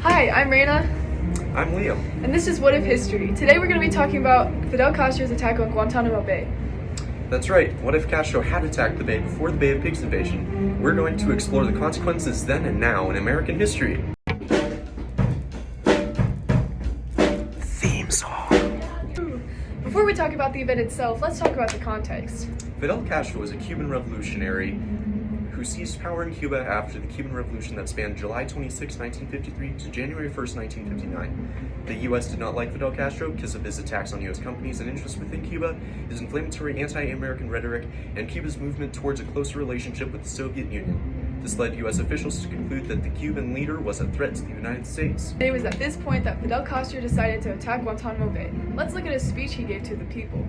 Hi, I'm Reina, I'm Leo. and this is What If History. Today we're going to be talking about Fidel Castro's attack on Guantanamo Bay. That's right. What if Castro had attacked the Bay before the Bay of Pigs invasion? We're going to explore the consequences then and now in American history. Theme song. Before we talk about the event itself, let's talk about the context. Fidel Castro was a Cuban revolutionary who seized power in Cuba after the Cuban Revolution that spanned July 26, 1953 to January 1st, 1959. The U.S. did not like Fidel Castro because of his attacks on U.S. companies and interests within Cuba, his inflammatory anti-American rhetoric, and Cuba's movement towards a closer relationship with the Soviet Union. This led U.S. officials to conclude that the Cuban leader was a threat to the United States. It was at this point that Fidel Castro decided to attack Guantanamo Bay. Let's look at a speech he gave to the people.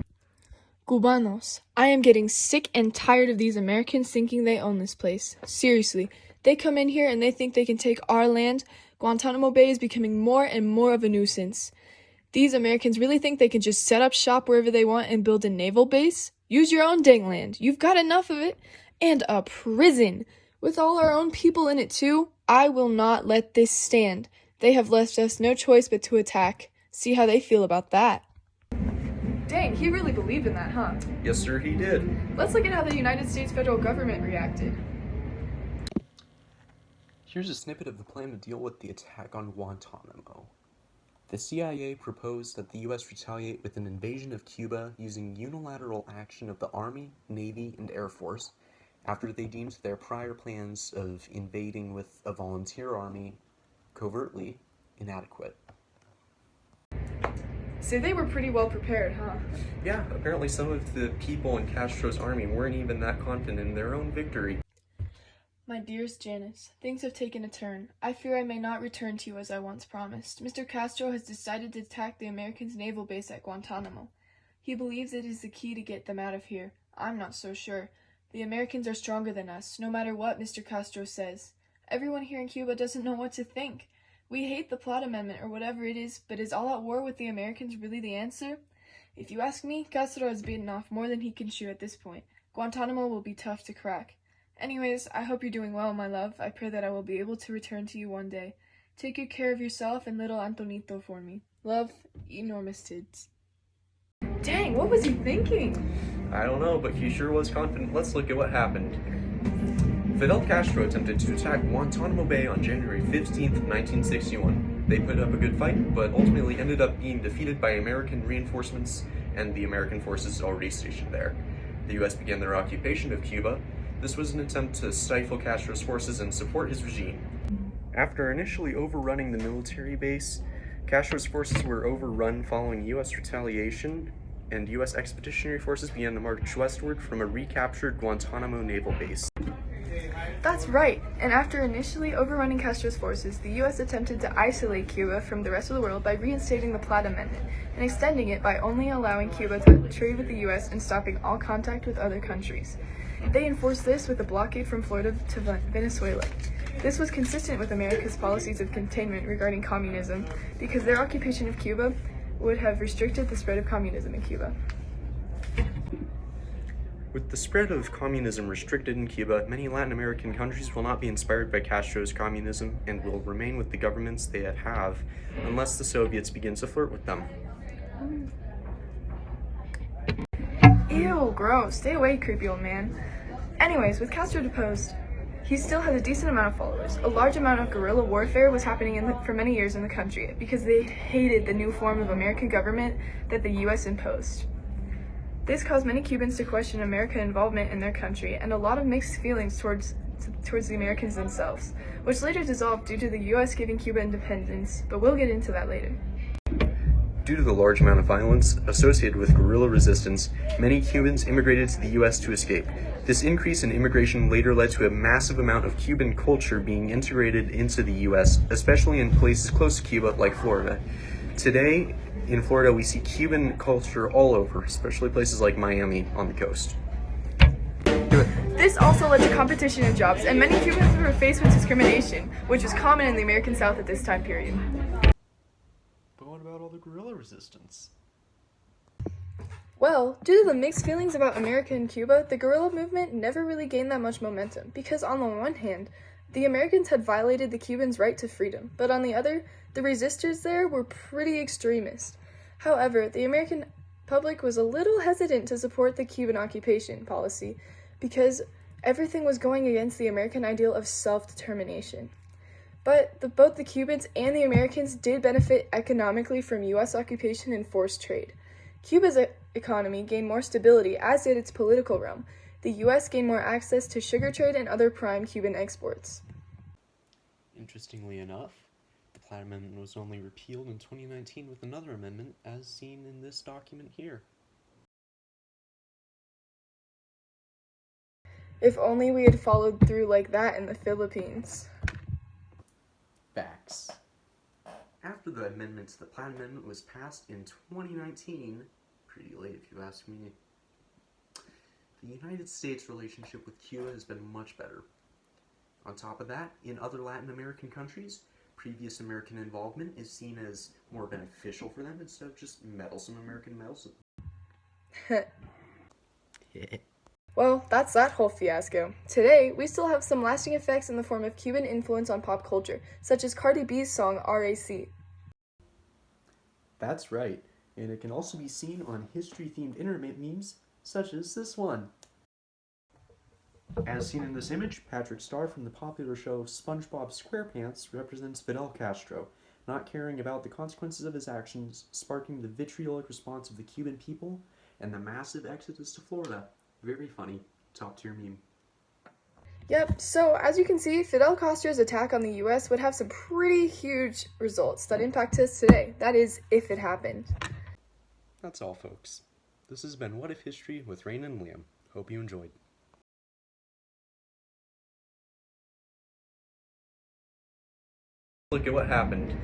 Cubanos, I am getting sick and tired of these Americans thinking they own this place. Seriously, they come in here and they think they can take our land. Guantanamo Bay is becoming more and more of a nuisance. These Americans really think they can just set up shop wherever they want and build a naval base? Use your own dang land. You've got enough of it. And a prison. With all our own people in it too. I will not let this stand. They have left us no choice but to attack. See how they feel about that. Dang, he really believed in that, huh? Yes, sir, he did. Let's look at how the United States federal government reacted. Here's a snippet of the plan to deal with the attack on Guantanamo. The CIA proposed that the U.S. retaliate with an invasion of Cuba using unilateral action of the Army, Navy, and Air Force after they deemed their prior plans of invading with a volunteer army covertly inadequate. So they were pretty well prepared, huh? Yeah, apparently some of the people in Castro's army weren't even that confident in their own victory. My dearest Janice, things have taken a turn. I fear I may not return to you as I once promised. Mr. Castro has decided to attack the Americans' naval base at Guantanamo. He believes it is the key to get them out of here. I'm not so sure. The Americans are stronger than us, no matter what Mr. Castro says. Everyone here in Cuba doesn't know what to think. We hate the plot amendment or whatever it is, but is all-out war with the Americans really the answer? If you ask me, Castro has bitten off more than he can chew at this point. Guantanamo will be tough to crack. Anyways, I hope you're doing well, my love. I pray that I will be able to return to you one day. Take good care of yourself and little Antonito for me. Love, enormous tits. Dang, what was he thinking? I don't know, but he sure was confident. Let's look at what happened. Fidel Castro attempted to attack Guantanamo Bay on January 15, 1961. They put up a good fight, but ultimately ended up being defeated by American reinforcements and the American forces already stationed there. The U.S. began their occupation of Cuba. This was an attempt to stifle Castro's forces and support his regime. After initially overrunning the military base, Castro's forces were overrun following U.S. retaliation, and U.S. expeditionary forces began to march westward from a recaptured Guantanamo naval base. That's right, and after initially overrunning Castro's forces, the U.S. attempted to isolate Cuba from the rest of the world by reinstating the Plata Amendment and extending it by only allowing Cuba to trade with the U.S. and stopping all contact with other countries. They enforced this with a blockade from Florida to Venezuela. This was consistent with America's policies of containment regarding communism, because their occupation of Cuba would have restricted the spread of communism in Cuba. With the spread of communism restricted in Cuba, many Latin American countries will not be inspired by Castro's communism and will remain with the governments they have unless the Soviets begin to flirt with them. Ew, gross. Stay away, creepy old man. Anyways, with Castro deposed, he still has a decent amount of followers. A large amount of guerrilla warfare was happening for many years in the country because they hated the new form of American government that the U.S. imposed. This caused many Cubans to question American involvement in their country and a lot of mixed feelings towards the Americans themselves, which later dissolved due to the U.S. giving Cuba independence, but we'll get into that later. Due to the large amount of violence associated with guerrilla resistance, many Cubans immigrated to the U.S. to escape. This increase in immigration later led to a massive amount of Cuban culture being integrated into the U.S., especially in places close to Cuba like Florida. Today, in Florida, we see Cuban culture all over, especially places like Miami on the coast. This also led to competition in jobs, and many Cubans were faced with discrimination, which was common in the American South at this time period. But what about all the guerrilla resistance? Well, due to the mixed feelings about America and Cuba, the guerrilla movement never really gained that much momentum, because on the one hand, The Americans had violated the Cubans' right to freedom, but on the other, the resistors there were pretty extremist. However, the American public was a little hesitant to support the Cuban occupation policy because everything was going against the American ideal of self-determination. But both the Cubans and the Americans did benefit economically from U.S. occupation and forced trade. Cuba's economy gained more stability, as did its political realm. The U.S. gained more access to sugar trade and other prime Cuban exports. Interestingly enough, the Platt Amendment was only repealed in 2019 with another amendment, as seen in this document here. If only we had followed through like that in the Philippines. Facts. After the amendments, the Platt Amendment was passed in 2019, pretty late if you ask me. The United States' relationship with Cuba has been much better. On top of that, in other Latin American countries, previous American involvement is seen as more beneficial for them instead of just meddlesome American meddlesome. Well, that's that whole fiasco. Today, we still have some lasting effects in the form of Cuban influence on pop culture, such as Cardi B's song RAC. That's right, and it can also be seen on history-themed internet memes, such as this one. As seen in this image, Patrick Star from the popular show SpongeBob SquarePants represents Fidel Castro, not caring about the consequences of his actions, sparking the vitriolic response of the Cuban people and the massive exodus to Florida. Very funny. Top tier meme. Yep, so as you can see, Fidel Castro's attack on the US would have some pretty huge results that impact us today. That is, if it happened. That's all, folks. This has been What If History with Reina and Liam. Hope you enjoyed. Look at what happened.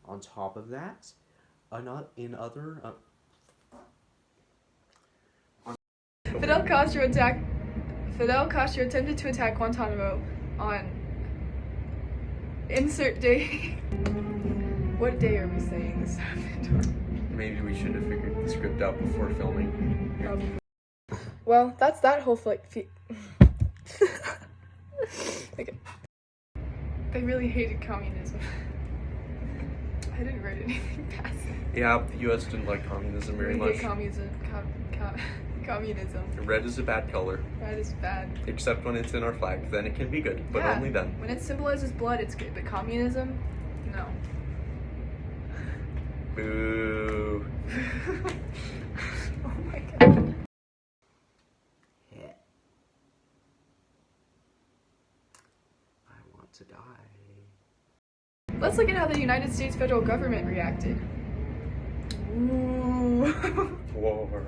On top of that, Fidel Castro attempted to attack Guantanamo on insert day. What day are we saying this happened? Maybe we should have figured the script out before filming. Well, that's that whole okay. I really hated communism. I didn't write anything past it. Yeah, the U.S. didn't like communism very much. Communism. Red is a bad color. Red is bad. Except when it's in our flag, then it can be good, but only then. When it symbolizes blood, it's good, but communism, no. Boo. Oh my god. I want to die. Let's look at how the United States federal government reacted. Ooh. War.